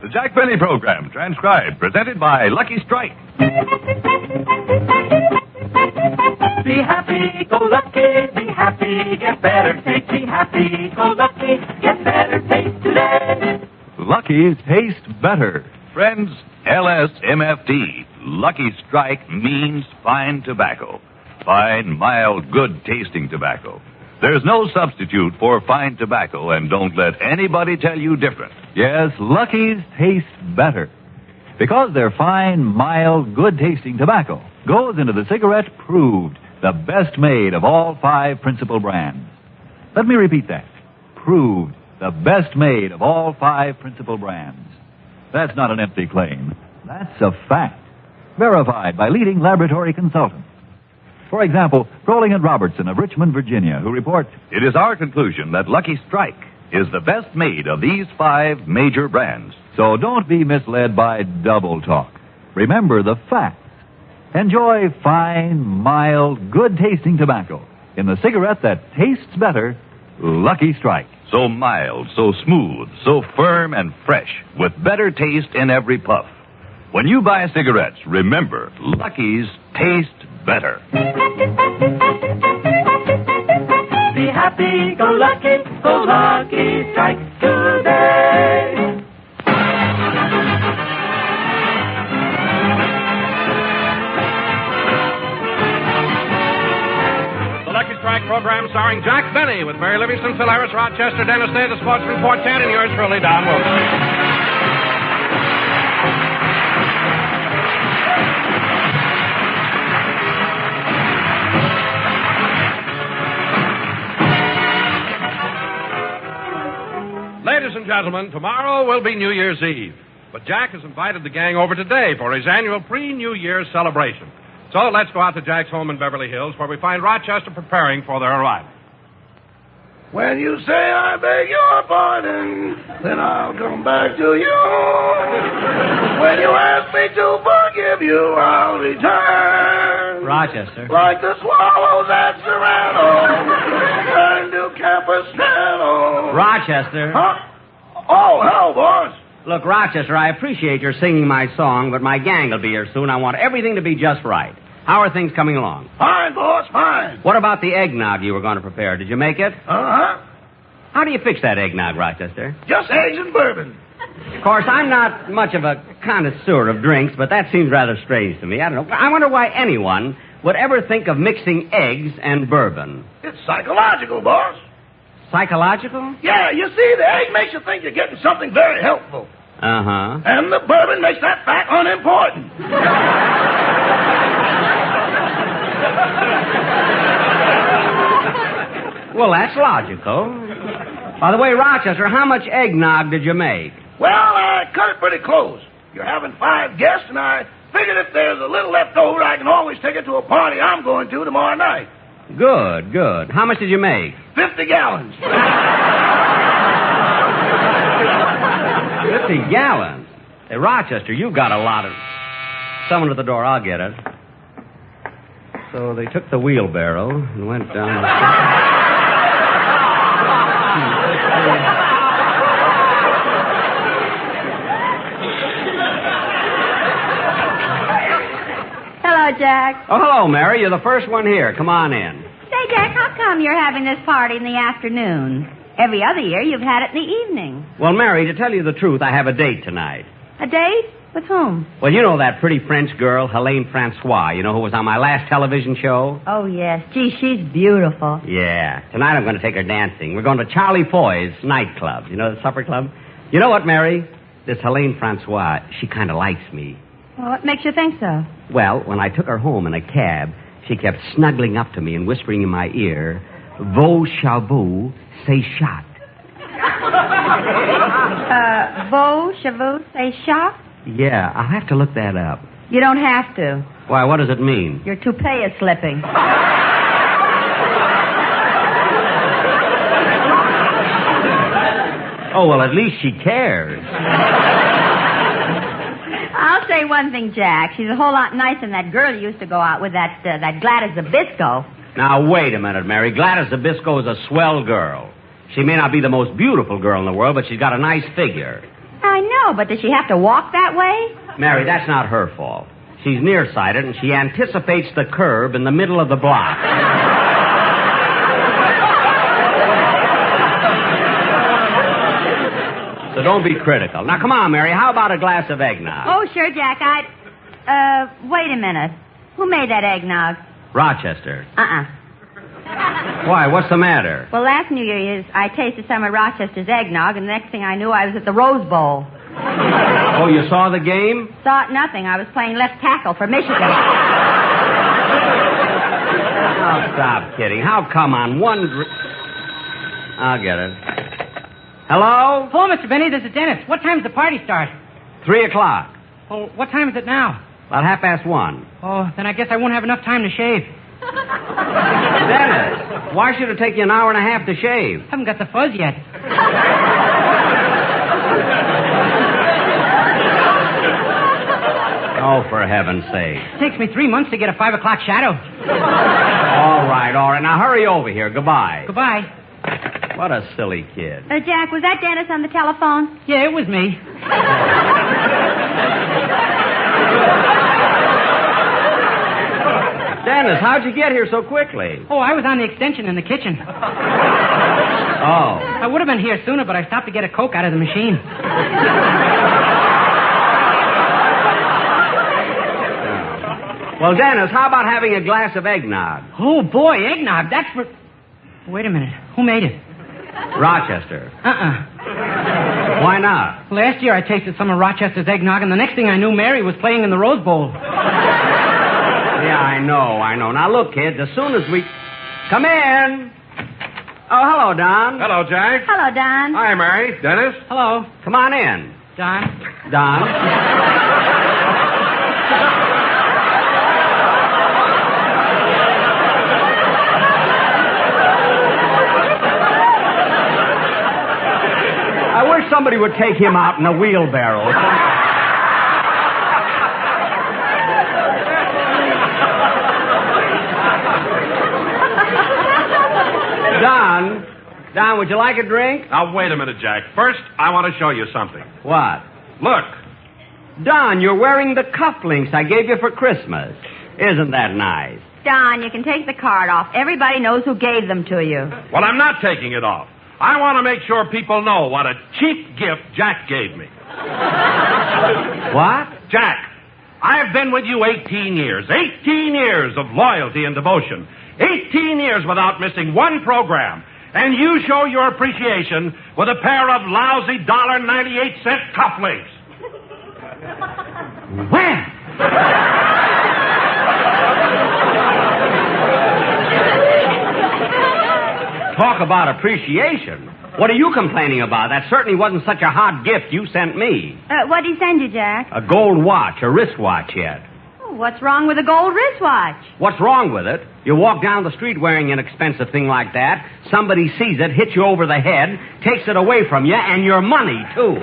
The Jack Benny Program, transcribed, presented by Lucky Strike. Be happy, go lucky, be happy, get better taste. Be happy, go lucky, get better taste today. Lucky's taste better. Friends, LSMFT, Lucky Strike means fine tobacco. Fine, mild, good-tasting tobacco. There's no substitute for fine tobacco, and don't let anybody tell you different. Yes, Lucky's taste better. Because their fine, mild, good-tasting tobacco goes into the cigarette proved, the best made of all 5 principal brands. Let me repeat that. Proved, the best made of all 5 principal brands. That's not an empty claim. That's a fact. Verified by leading laboratory consultants. For example, Crowley and Robertson of Richmond, Virginia, who report, "It is our conclusion that Lucky Strike is the best made of these 5 major brands." So don't be misled by double talk. Remember the facts. Enjoy fine, mild, good-tasting tobacco in the cigarette that tastes better, Lucky Strike. So mild, so smooth, so firm and fresh, with better taste in every puff. When you buy cigarettes, remember, Lucky's taste better. Be happy, go lucky strike today. The Lucky Strike program starring Jack Benny with Mary Livingston, Phil Harris, Rochester, Dennis Day, the Sportsman Quartet, and yours truly, Don Wilson. Ladies and gentlemen, tomorrow will be New Year's Eve. But Jack has invited the gang over today for his annual pre-New Year's celebration. So let's go out to Jack's home in Beverly Hills, where we find Rochester preparing for their arrival. When you say I beg your pardon, then I'll come back to you. When you ask me to forgive you, I'll return. Rochester. Like the swallows at Serrano, return to Capistrano. Rochester. Huh? Oh, hello, boss. Look, Rochester, I appreciate your singing my song, but my gang will be here soon. I want everything to be just right. How are things coming along? Fine, boss, fine. What about the eggnog you were going to prepare? Did you make it? Uh-huh. How do you fix that eggnog, Rochester? Just eggs and bourbon. Of course, I'm not much of a connoisseur of drinks, but that seems rather strange to me. I don't know. I wonder why anyone would ever think of mixing eggs and bourbon. It's psychological, boss. Psychological? Yeah, you see, the egg makes you think you're getting something very helpful. Uh-huh. And the bourbon makes that fact unimportant. Well, that's logical. By the way, Rochester, how much eggnog did you make? Well, I cut it pretty close. You're having 5 guests, and I figured if there's a little left over, I can always take it to a party I'm going to tomorrow night. Good, good. How much did you make? 50 gallons. 50 gallons? Hey, Rochester, you've got a lot of... Someone at the door, I'll get it. So they took the wheelbarrow and went down the street. Hello, Jack. Oh, hello, Mary. You're the first one here. Come on in. Say, Jack, how come you're having this party in the afternoon? Every other year you've had it in the evening. Well, Mary, to tell you the truth, I have a date tonight. A date? With whom? Well, you know that pretty French girl, Helene Francois, you know, who was on my last television show? Oh, yes. Gee, she's beautiful. Yeah. Tonight I'm going to take her dancing. We're going to Charlie Foy's nightclub. You know, the supper club? You know what, Mary? This Helene Francois, she kind of likes me. Well, what makes you think so? Well, when I took her home in a cab, she kept snuggling up to me and whispering in my ear, "Vos chevaux, c'est chat." Vos chevaux, c'est chat? Yeah, I'll have to look that up. You don't have to. Why, what does it mean? Your toupee is slipping. Oh, well, at least she cares. I'll say one thing, Jack. She's a whole lot nicer than that girl you used to go out with, that Gladys Zabisco. Now, wait a minute, Mary. Gladys Zabisco is a swell girl. She may not be the most beautiful girl in the world, but she's got a nice figure. I know, but does she have to walk that way? Mary, that's not her fault. She's nearsighted, and she anticipates the curb in the middle of the block. So don't be critical. Now, come on, Mary. How about a glass of eggnog? Oh, sure, Jack. Wait a minute. Who made that eggnog? Rochester. Uh-uh. Why? What's the matter? Well, last New Year's, I tasted some of Rochester's eggnog, and the next thing I knew, I was at the Rose Bowl. Oh, you saw the game? Thought nothing. I was playing left tackle for Michigan. Oh, stop kidding. How come on one... I'll get it. Hello? Hello, Mr. Benny. This is Dennis. What time does the party start? 3 o'clock. Oh, what time is it now? About 1:30. Oh, then I guess I won't have enough time to shave. Dennis, why should it take you an hour and a half to shave? Haven't got the fuzz yet. Oh, for heaven's sake. It takes me 3 months to get a 5 o'clock shadow. All right. Now hurry over here. Goodbye. Goodbye. What a silly kid. Jack, was that Dennis on the telephone? Yeah, it was me. Dennis, how'd you get here so quickly? Oh, I was on the extension in the kitchen. Oh. I would have been here sooner, but I stopped to get a Coke out of the machine. Well, Dennis, how about having a glass of eggnog? Oh, boy, eggnog. That's for... Wait a minute. Who made it? Rochester. Why not? Last year I tasted some of Rochester's eggnog, and the next thing I knew, Mary was playing in the Rose Bowl. Yeah, I know. Now, look, kids, as soon as we... Come in. Oh, hello, Don. Hello, Jack. Hello, Don. Hi, Mary. Dennis. Hello, Come on in. Don. Don. I wish somebody would take him out in a wheelbarrow. Don, would you like a drink? Now, wait a minute, Jack. First, I want to show you something. What? Look. Don, you're wearing the cufflinks I gave you for Christmas. Isn't that nice? Don, you can take the card off. Everybody knows who gave them to you. Well, I'm not taking it off. I want to make sure people know what a cheap gift Jack gave me. What? Jack, I've been with you 18 years. 18 years of loyalty and devotion. 18 years without missing one program. And you show your appreciation with a pair of lousy $1.98 cufflinks. When? Talk about appreciation. What are you complaining about? That certainly wasn't such a hot gift you sent me. What did he send you, Jack? A gold watch, a wristwatch yet. What's wrong with a gold wristwatch? What's wrong with it? You walk down the street wearing an expensive thing like that, somebody sees it, hits you over the head, takes it away from you, and your money, too.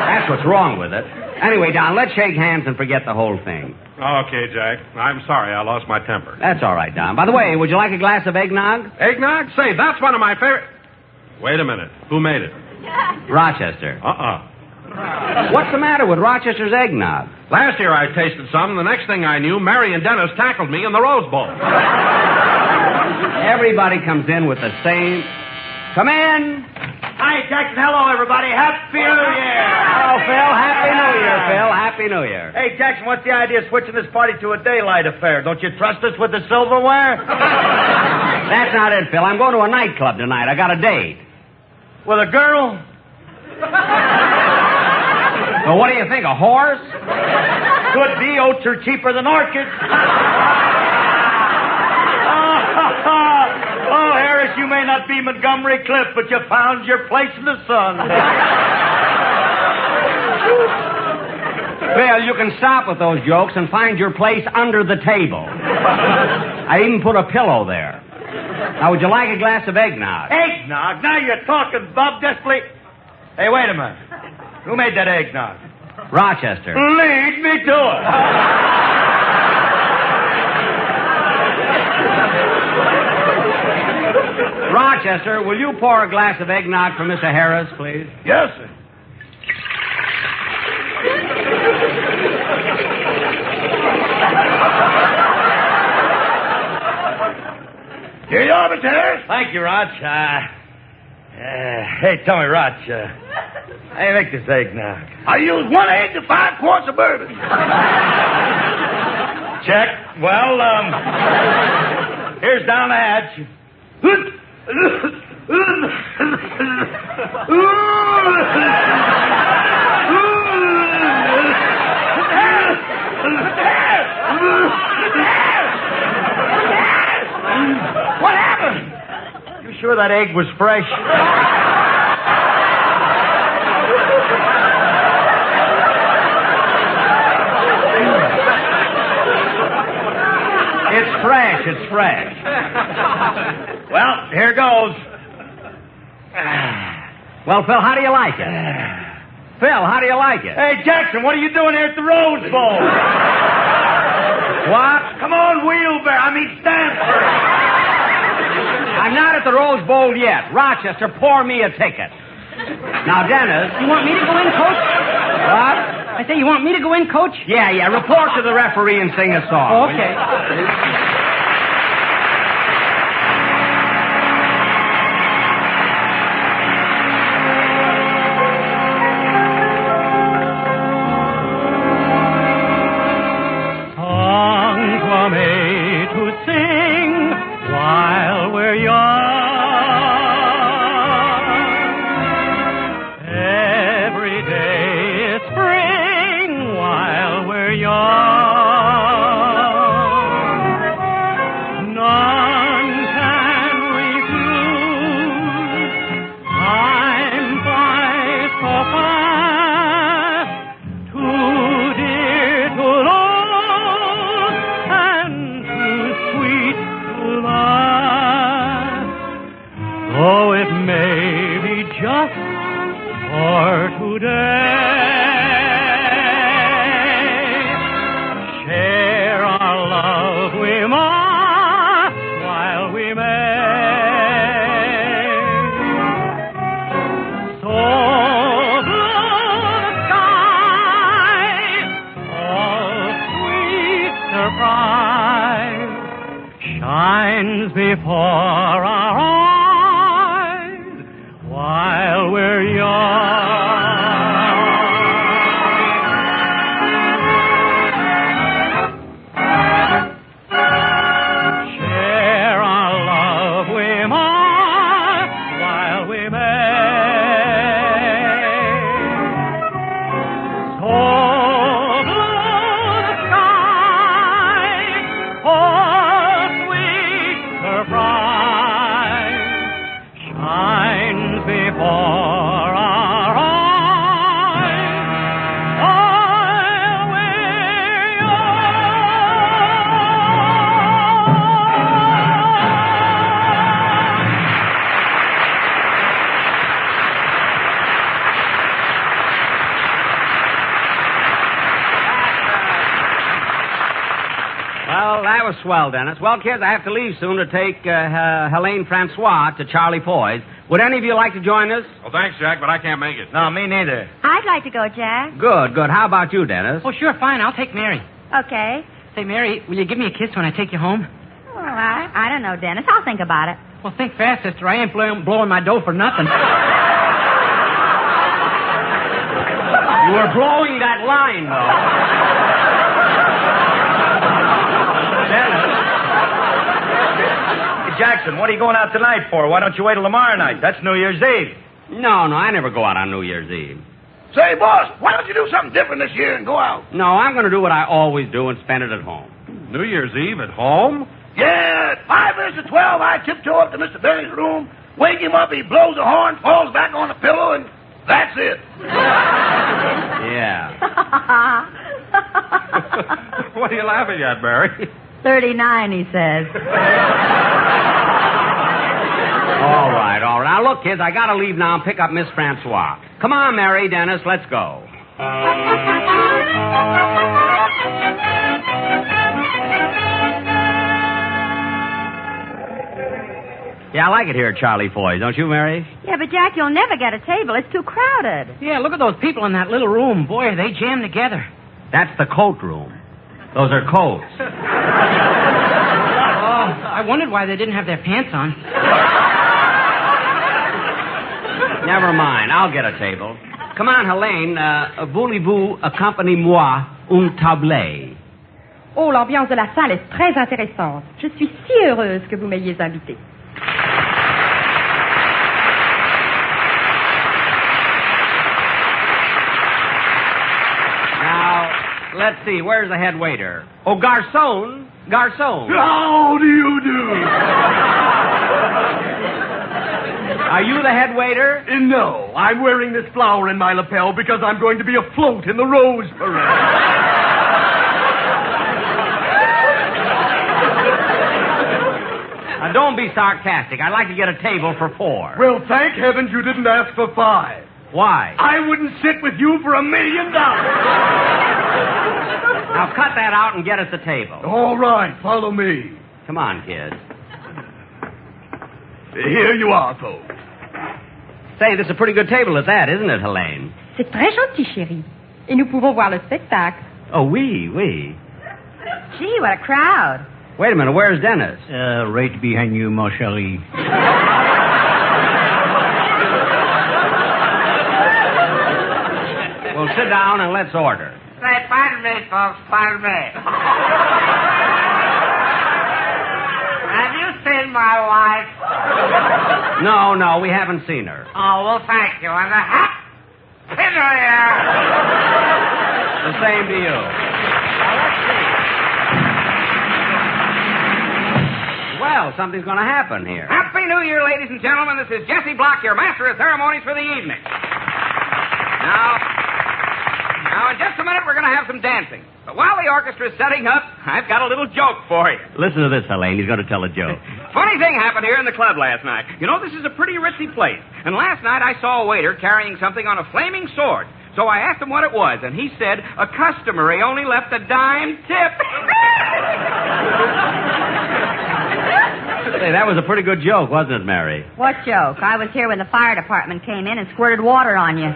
That's what's wrong with it. Anyway, Don, let's shake hands and forget the whole thing. Okay, Jack. I'm sorry I lost my temper. That's all right, Don. By the way, would you like a glass of eggnog? Eggnog? Say, that's one of my favorite... Wait a minute. Who made it? Rochester. What's the matter with Rochester's eggnog? Last year I tasted some, and the next thing I knew, Mary and Dennis tackled me in the Rose Bowl. Everybody comes in with the same... Come in. Hi, Jackson. Hello, everybody. Happy New Year. Oh, Phil, Happy New Year, Phil. Happy New Year. Hey, Jackson, what's the idea of switching this party to a daylight affair? Don't you trust us with the silverware? That's not it, Phil. I'm going to a nightclub tonight. I got a date. With a girl? Well, what do you think, a horse? Could be. Oats are cheaper than orchids. Oh, Harris, you may not be Montgomery Cliff, but you found your place in the sun. Phil, you can stop with those jokes and find your place under the table. I even put a pillow there. Now, would you like a glass of eggnog? Eggnog? Now you're talking, Bob. Desperately. Hey, wait a minute. Who made that eggnog? Rochester. Lead me to it. Rochester, will you pour a glass of eggnog for Mr. Harris, please? Yes, sir. Here you are, Mr. Harris. Thank you, Roch. Hey, tell me, Roch, how do you make this eggnog? I use 1 egg to 5 quarts of bourbon. Check. Well, here's down the hatch. What happened? You sure that egg was fresh? It's fresh. It's fresh. Well, here goes. Well, Phil, how do you like it? Phil, how do you like it? Hey, Jackson, what are you doing here at the Rose Bowl? What? Come on, Stanford. I'm not at the Rose Bowl yet. Rochester, pour me a ticket. Now, Dennis. You want me to go in, Coach? What? I say, you want me to go in, Coach? Yeah. Report to the referee and sing a song. Okay. Songs were made to sing while we're young. Every day is spring while we're young. None can refuse. Time flies so fast. Too dear to lose and too sweet to last. Though it may be just for today, share our love we must while we may. So blue the sky, all sweet surprise shines before our eyes while we're young. Share our love we must while we may. So blue the sky, all sweet surprise shines before our eyes while we're Well, that was swell, Dennis. Well, kids, I have to leave soon to take Helene Francois to Charlie Foy's. Would any of you like to join us? Well, thanks, Jack, but I can't make it. No, me neither. I'd like to go, Jack. Good. How about you, Dennis? Oh, sure, fine. I'll take Mary. Okay. Say, Mary, will you give me a kiss when I take you home? Well, I don't know, Dennis. I'll think about it. Well, think fast, sister. I ain't blowing my dough for nothing. You were blowing that line, though. Dennis. Hey, Jackson, what are you going out tonight for? Why don't you wait till tomorrow night? That's New Year's Eve. No, I never go out on New Year's Eve. Say, boss, why don't you do something different this year and go out? No, I'm going to do what I always do and spend it at home. New Year's Eve at home? Yeah, at 5 minutes to 12, I tiptoe up to Mr. Benny's room, wake him up, he blows a horn, falls back on the pillow, and that's it. Yeah. What are you laughing at, Barry? 39, he says. All right. Now, look, kids, I got to leave now and pick up Miss Francois. Come on, Mary, Dennis, let's go. Yeah, I like it here at Charlie Foy's. Don't you, Mary? Yeah, but Jack, you'll never get a table. It's too crowded. Yeah, look at those people in that little room. Boy, are they jammed together. That's the coat room. Those are coats. Oh, I wondered why they didn't have their pants on. Never mind. I'll get a table. Come on, Helene. Voulez-vous accompagner moi un tablet? Oh, l'ambiance de la salle est très intéressante. Je suis si heureuse que vous m'ayez invitée. Now, let's see. Where's the head waiter? Oh, garçon. Garçon. How do you do? Are you the head waiter? No, I'm wearing this flower in my lapel because I'm going to be afloat in the Rose Parade. Now, don't be sarcastic. I'd like to get a table for 4. Well, thank heavens you didn't ask for 5. Why? I wouldn't sit with you for $1 million. Now, cut that out and get us a table. All right, follow me. Come on, kid. Here you are, folks. Say, this is a pretty good table at that, isn't it, Helene? C'est très gentil, chérie. Et nous pouvons voir le spectacle. Oh, oui. Gee, what a crowd. Wait a minute, where's Dennis? Right behind you, mon chéri. Well, sit down and let's order. Say, pardon me, folks, pardon me. Have you seen my wife? No, we haven't seen her. Oh, well, thank you. And a happy New Year. The same to you. Now, let's see. Well, something's going to happen here. Happy New Year, ladies and gentlemen. This is Jesse Block, your master of ceremonies for the evening. Now, in just a minute, we're going to have some dancing. But while the orchestra is setting up, I've got a little joke for you. Listen to this, Helene. He's going to tell a joke. Funny thing happened here in the club last night. You know, this is a pretty ritzy place. And last night I saw a waiter carrying something on a flaming sword. So I asked him what it was, and he said, a customer. He only left a dime tip. Say, that was a pretty good joke, wasn't it, Mary? What joke? I was here when the fire department came in and squirted water on you.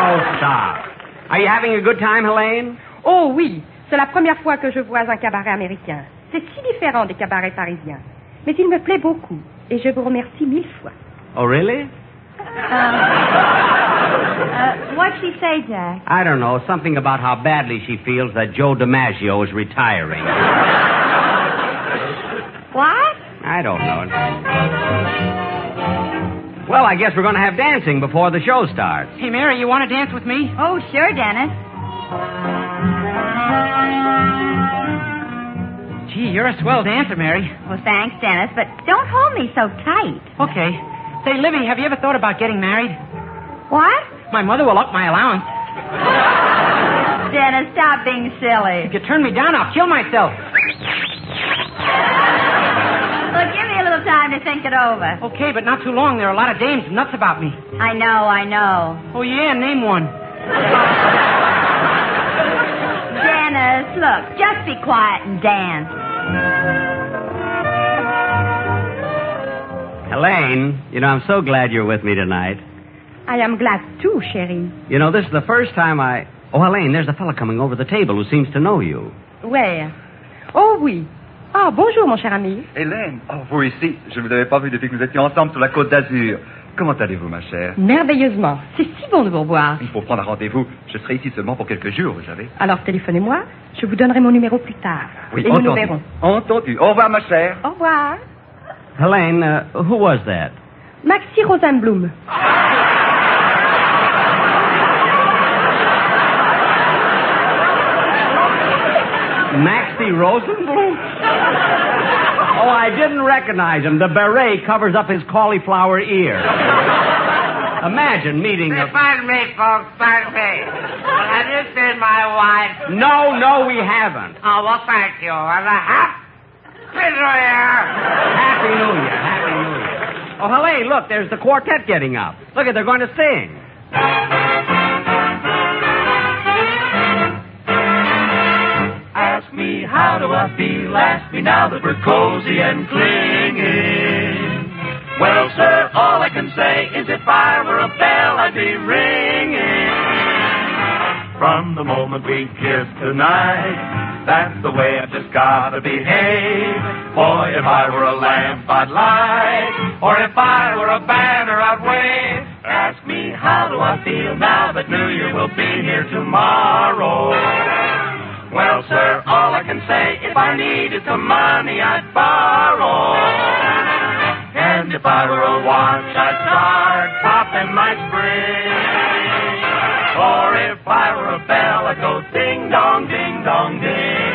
Oh, stop. Are you having a good time, Helene? Oh oui, c'est la première fois que je vois un cabaret américain. C'est si différent des cabarets parisiens. Mais il me plaît beaucoup et je vous remercie 1000 fois. Oh, really? What'd she say, Jack? I don't know. Something about how badly she feels that Joe DiMaggio is retiring. What? I don't know. Well, I guess we're going to have dancing before the show starts. Hey, Mary, you want to dance with me? Oh, sure, Dennis. Gee, you're a swell dancer, Mary. Well, thanks, Dennis, but don't hold me so tight. Okay. Say, Livy, have you ever thought about getting married? What? My mother will up my allowance. Dennis, stop being silly. If you turn me down, I'll kill myself. Well, give me a little time to think it over. Okay, but not too long. There are a lot of dames nuts about me. I know. Oh, yeah? Name one. Dennis, look, just be quiet and dance. Helene, I'm so glad you're with me tonight. I am glad too, chérie. This is the first time I... Oh, Helene, there's a fellow coming over the table who seems to know you. Where? Oh, oui. Ah, bonjour, mon cher ami. Hélène, vous ici. Je ne vous avais pas vu depuis que nous étions ensemble sur la Côte d'Azur. Comment allez-vous, ma chère? Merveilleusement. C'est si bon de vous revoir. Il faut prendre un rendez-vous. Je serai ici seulement pour quelques jours, vous savez. Alors, téléphonez-moi. Je vous donnerai mon numéro plus tard. Oui, et entendu. nous nous verrons. Entendu. Au revoir, ma chère. Au revoir. Helene, who was that? Maxi Rosenblum. Maxi Rosenblum? Oh, I didn't recognize him. The beret covers up his cauliflower ear. Imagine meeting a... Pardon me, folks, pardon me. Well, have you seen my wife? No, we haven't. Oh, well, thank you. And a happy New Year. Happy New Year. Oh, Helene, look, there's the quartet getting up. Look, they're going to sing. As Ask me how do I feel, ask me now that we're cozy and clinging. Well, sir, all I can say is if I were a bell, I'd be ringing. From the moment we kissed tonight, that's the way I just gotta behave. Boy, if I were a lamp, I'd light, or if I were a banner, I'd wave. Ask me how do I feel now that New Year will be here tomorrow. Well, sir, all I can say, if I needed some money, I'd borrow. And if I were a watch, I'd start popping my spring. Or if I were a bell, I'd go ding dong, ding dong, ding.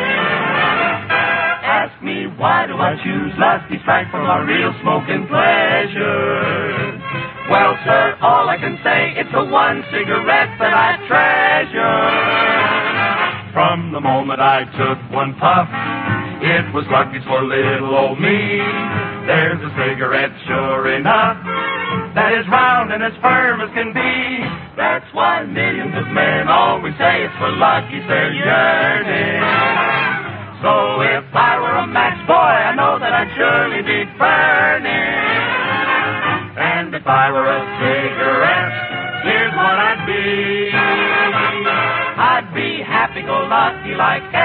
Ask me why do I choose Lucky Strike for my real smoking pleasure. Well, sir, all I can say, it's the one cigarette that I treasure. From the moment I took one puff, it was Lucky's for little old me. There's a cigarette, sure enough, that is round and as firm as can be. That's why millions of men always say it's for Lucky's they're yearning. So if I were a match boy, I know that I'd surely be burning. And if I were a cigarette, here's what I'd be. I'd be happy-go-lucky like LSMFT.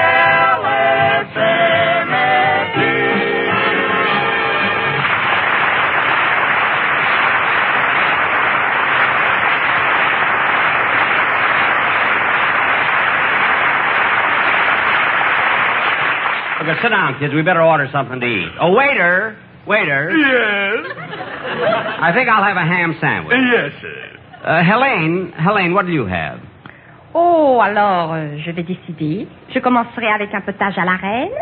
Okay, sit down, kids. We better order something to eat. Oh, waiter. Waiter. Yes? I think I'll have a ham sandwich. Yes, sir. Helene, what do you have? Oh, alors, je vais décider. Je commencerai avec un potage à la reine,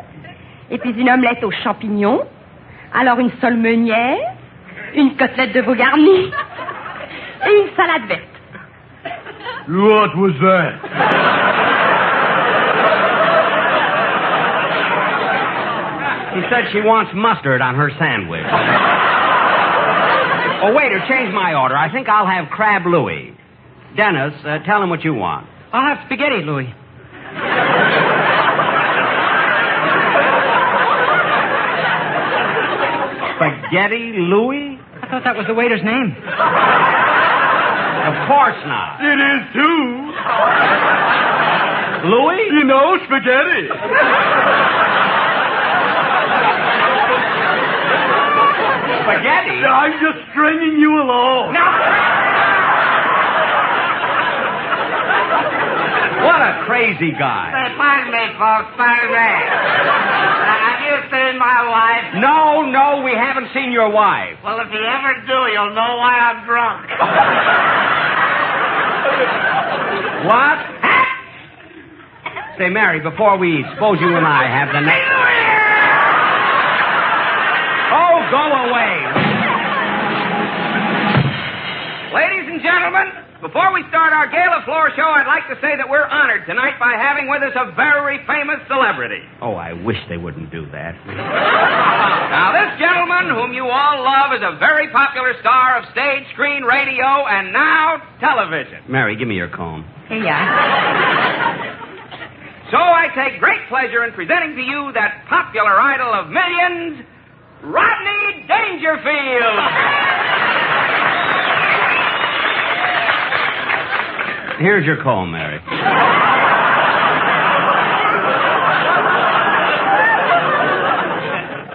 et puis une omelette aux champignons, alors une sole meunière, une côtelette de veau garnie, et une salade verte. What was that? She said she wants mustard on her sandwich. Oh, waiter, change my order. I think I'll have crab Louis. Dennis, tell him what you want. I'll have spaghetti, Louis. Spaghetti Louis? I thought that was the waiter's name. Of course not. It is, too. Louis? You know, spaghetti. Spaghetti? I'm just stringing you along. What a crazy guy. Say, pardon me, folks, pardon me. Have you seen my wife? No, we haven't seen your wife. Well, if you ever do, you'll know why I'm drunk. What? Say, Mary, before we eat, suppose you and I have the next... Oh, go away. Ladies and gentlemen, before we start our gala floor show, I'd like to say that we're honored tonight by having with us a very famous celebrity. Oh, I wish they wouldn't do that. Now, this gentleman, whom you all love, is a very popular star of stage, screen, radio, and now television. Mary, give me your comb. Here you are. So I take great pleasure in presenting to you that popular idol of millions, Rodney Dangerfield. Here's your comb, Mary.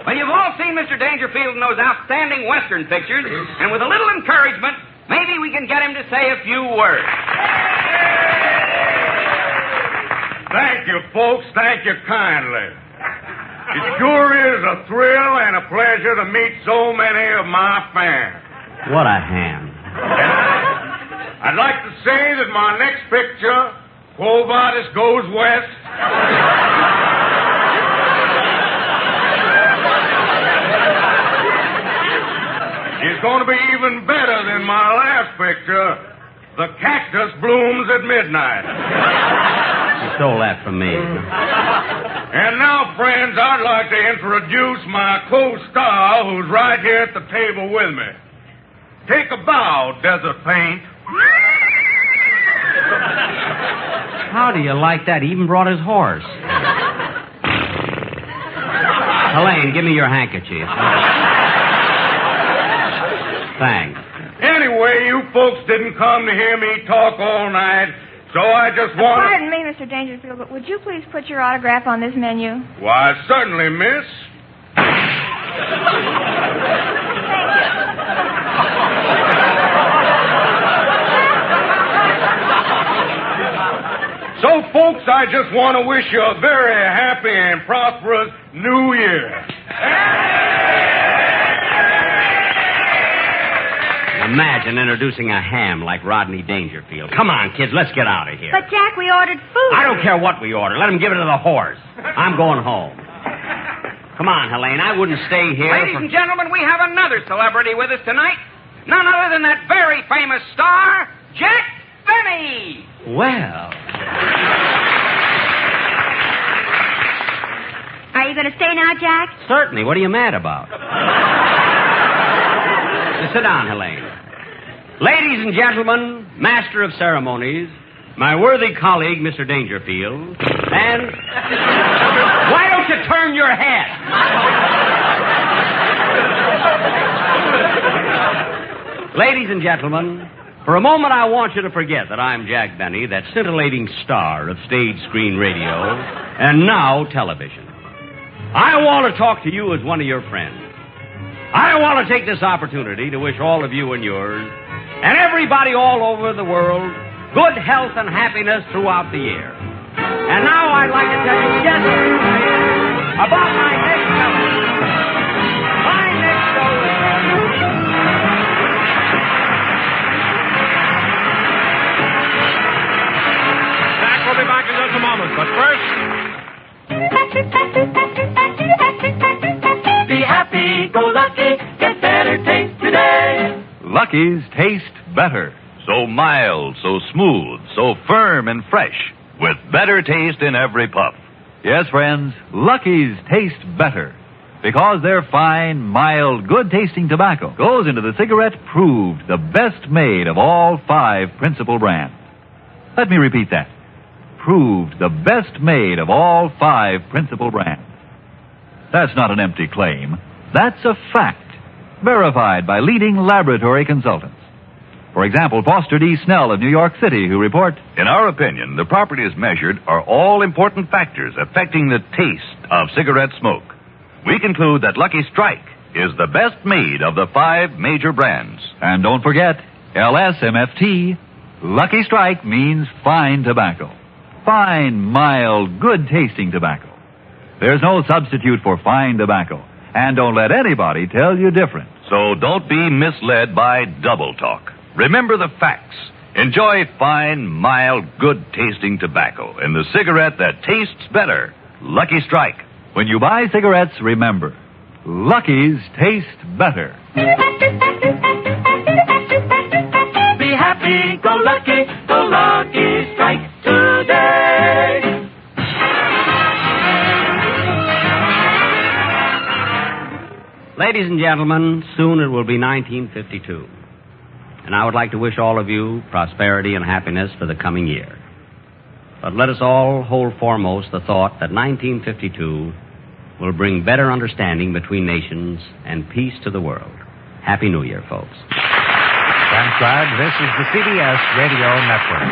Well, you've all seen Mr. Dangerfield in those outstanding Western pictures, and with a little encouragement, maybe we can get him to say a few words. Thank you, folks. Thank you kindly. It sure is a thrill and a pleasure to meet so many of my fans. What a ham. I'd like to say that my next picture, Quo Vadis Goes West, is going to be even better than my last picture, The Cactus Blooms at Midnight. You stole that from me. And now, friends, I'd like to introduce my co-star who's right here at the table with me. Take a bow, Desert Paint. How do you like that? He even brought his horse. Helene, give me your handkerchief. Thanks. Anyway, you folks didn't come to hear me talk all night, so I just want to... Pardon me, Mr. Dangerfield, but would you please put your autograph on this menu? Why, certainly, miss. So, folks, I just want to wish you a very happy and prosperous New Year. Imagine introducing a ham like Rodney Dangerfield. Come on, kids, let's get out of here. But, Jack, we ordered food. I don't care what we order. Let him give it to the horse. I'm going home. Come on, Helene. I wouldn't stay here. Ladies and gentlemen, we have another celebrity with us tonight. None other than that very famous star, Jack Benny. Well. Are you going to stay now, Jack? Certainly. What are you mad about? Sit down, Helene. Ladies and gentlemen, Master of Ceremonies, my worthy colleague, Mr. Dangerfield, and... Why don't you turn your head? Ladies and gentlemen, for a moment I want you to forget that I'm Jack Benny, that scintillating star of stage, screen, radio, and now television. I want to talk to you as one of your friends. I want to take this opportunity to wish all of you and yours, and everybody all over the world, good health and happiness throughout the year. And now I'd like to tell you just about my next show. My next show is... Jack will be back in just a moment, but first... Be happy, go lucky, get better taste today. Lucky's taste better. So mild, so smooth, so firm and fresh, with better taste in every puff. Yes, friends, Lucky's taste better. Because their fine, mild, good-tasting tobacco goes into the cigarette proved the best made of all 5 principal brands. Let me repeat that. Proved the best made of all 5 principal brands. That's not an empty claim. That's a fact, verified by leading laboratory consultants. For example, Foster D. Snell of New York City, who report, in our opinion, the properties measured are all important factors affecting the taste of cigarette smoke. We conclude that Lucky Strike is the best made of the 5 major brands. And don't forget, LSMFT. Lucky Strike means fine tobacco. Fine, mild, good-tasting tobacco. There's no substitute for fine tobacco. And don't let anybody tell you different. So don't be misled by double talk. Remember the facts. Enjoy fine, mild, good-tasting tobacco in the cigarette that tastes better. Lucky Strike. When you buy cigarettes, remember, Lucky's taste better. Be happy, go lucky strike today. Ladies and gentlemen, soon it will be 1952. And I would like to wish all of you prosperity and happiness for the coming year. But let us all hold foremost the thought that 1952 will bring better understanding between nations and peace to the world. Happy New Year, folks. Transcribed, this is the CBS Radio Network.